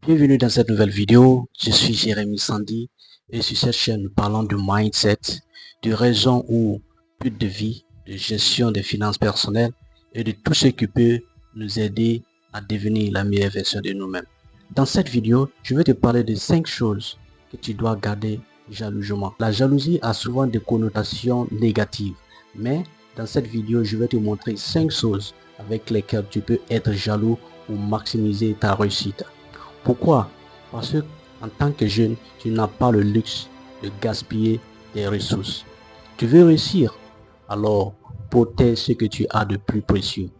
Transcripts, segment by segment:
Bienvenue dans cette nouvelle vidéo, je suis Jérémy Sandy et sur cette chaîne nous parlons de mindset, de raison ou but de vie, de gestion des finances personnelles et de tout ce qui peut nous aider à devenir la meilleure version de nous-mêmes. Dans cette vidéo, je vais te parler de 5 choses que tu dois garder jalousement. La jalousie a souvent des connotations négatives, mais dans cette vidéo, je vais te montrer 5 choses avec lesquelles tu peux être jaloux ou maximiser ta réussite. Pourquoi? Parce que en tant que jeune, tu n'as pas le luxe de gaspiller des ressources. Tu veux réussir, alors protège ce que tu as de plus précieux.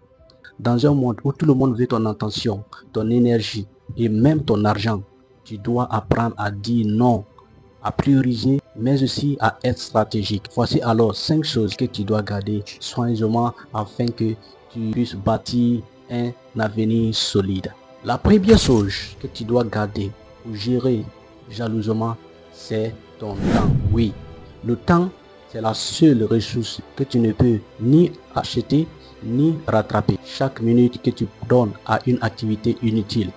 Dans un monde où tout le monde veut ton attention, ton énergie et même ton argent, tu dois apprendre à dire non, à prioriser, mais aussi à être stratégique. Voici alors 5 choses que tu dois garder soigneusement afin que tu puisses bâtir un avenir solide. La première chose que tu dois garder ou gérer jalousement, c'est ton temps. Oui, le temps, c'est la seule ressource que tu ne peux ni acheter ni rattraper. Chaque minute que tu donnes à une activité inutile,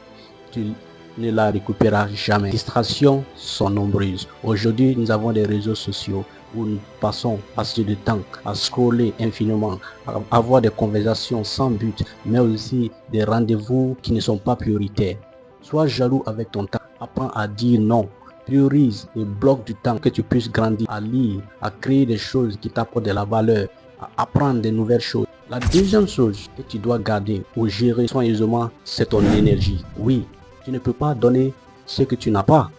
tu ne la récupéreras jamais. Les distractions sont nombreuses. Aujourd'hui, nous avons des réseaux sociaux où nous passons assez de temps à scroller infiniment, à avoir des conversations sans but, mais aussi des rendez-vous qui ne sont pas prioritaires. Sois jaloux avec ton temps. Apprends à dire non. Priorise et bloque du temps que tu puisses grandir, à lire, à créer des choses qui t'apportent de la valeur, à apprendre de nouvelles choses. La deuxième chose que tu dois garder ou gérer soigneusement, c'est ton énergie. Oui, tu ne peux pas donner ce que tu n'as pas.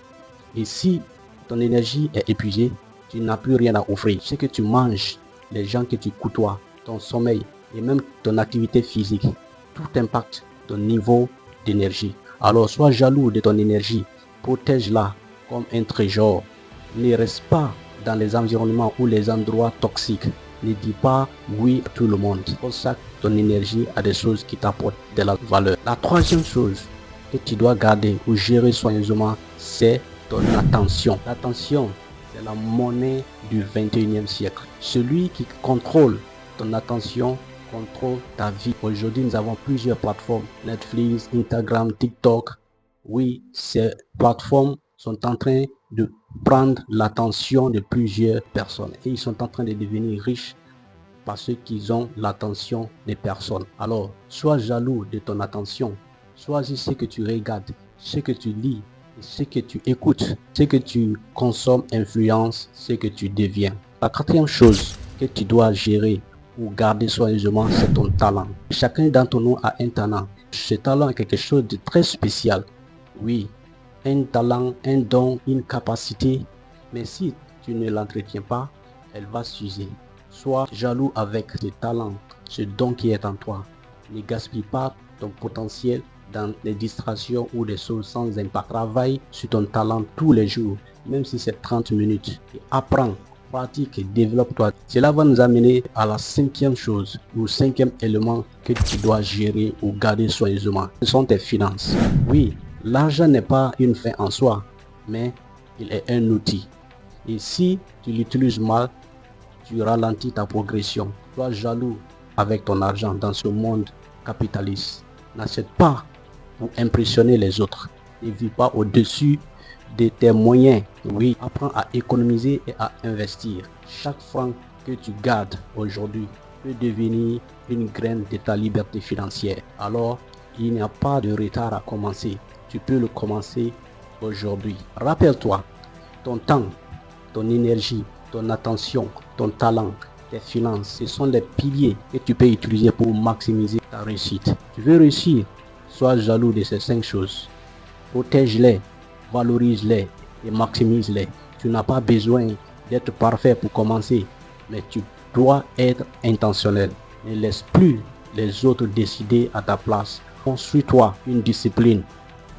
Et si ton énergie est épuisée, tu n'as plus rien à offrir. Ce que tu manges, les gens que tu côtoies, ton sommeil et même ton activité physique, tout impacte ton niveau d'énergie. Alors sois jaloux de ton énergie, protège-la comme un trésor. Ne reste pas dans les environnements ou les endroits toxiques. Ne dis pas oui à tout le monde. Consacre ton énergie à des choses qui t'apportent de la valeur. La troisième chose que tu dois garder ou gérer soigneusement, c'est ton attention. L'attention, c'est la monnaie du 21e siècle. Celui qui contrôle ton attention contrôle ta vie. Aujourd'hui, nous avons plusieurs plateformes. Netflix, Instagram, TikTok. Oui, ces plateformes sont en train de prendre l'attention de plusieurs personnes. Et ils sont en train de devenir riches parce qu'ils ont l'attention des personnes. Alors, sois jaloux de ton attention. Choisis ce que tu regardes, ce que tu lis, ce que tu écoutes, ce que tu consommes influence ce que tu deviens. La quatrième chose que tu dois gérer ou garder soigneusement, c'est ton talent. Chacun d'entre nous a un talent. Ce talent est quelque chose de très spécial. Oui, un talent, un don, une capacité. Mais si tu ne l'entretiens pas, elle va s'user. Sois jaloux avec ce talent, ce don qui est en toi. Ne gaspille pas ton potentiel dans des distractions ou des choses sans impact. Travaille sur ton talent tous les jours, même si c'est 30 minutes. Et apprends, pratique et développe-toi. Cela va nous amener à la cinquième chose ou cinquième élément que tu dois gérer ou garder soigneusement. Ce sont tes finances. Oui, l'argent n'est pas une fin en soi, mais il est un outil. Et si tu l'utilises mal, tu ralentis ta progression. Sois jaloux avec ton argent dans ce monde capitaliste. N'achète pas pour impressionner les autres. Ne vis pas au-dessus de tes moyens. Oui, apprends à économiser et à investir. Chaque franc que tu gardes aujourd'hui peut devenir une graine de ta liberté financière. Alors, il n'y a pas de retard à commencer. Tu peux le commencer aujourd'hui. Rappelle-toi, ton temps, ton énergie, ton attention, ton talent, tes finances, ce sont les piliers que tu peux utiliser pour maximiser ta réussite. Tu veux réussir? Sois jaloux de ces 5 choses. Protège-les, valorise-les et maximise-les. Tu n'as pas besoin d'être parfait pour commencer, mais tu dois être intentionnel. Ne laisse plus les autres décider à ta place. Construis-toi une discipline,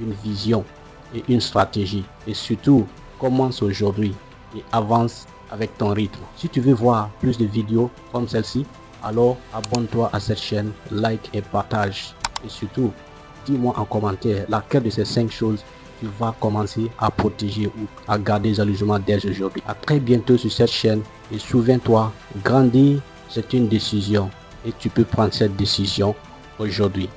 une vision et une stratégie. Et surtout, commence aujourd'hui et avance avec ton rythme. Si tu veux voir plus de vidéos comme celle-ci, alors abonne-toi à cette chaîne, like et partage. Et surtout, dis-moi en commentaire laquelle de ces 5 choses tu vas commencer à protéger ou à garder jalousement dès aujourd'hui. À très bientôt sur cette chaîne et souviens-toi, grandir c'est une décision et tu peux prendre cette décision aujourd'hui.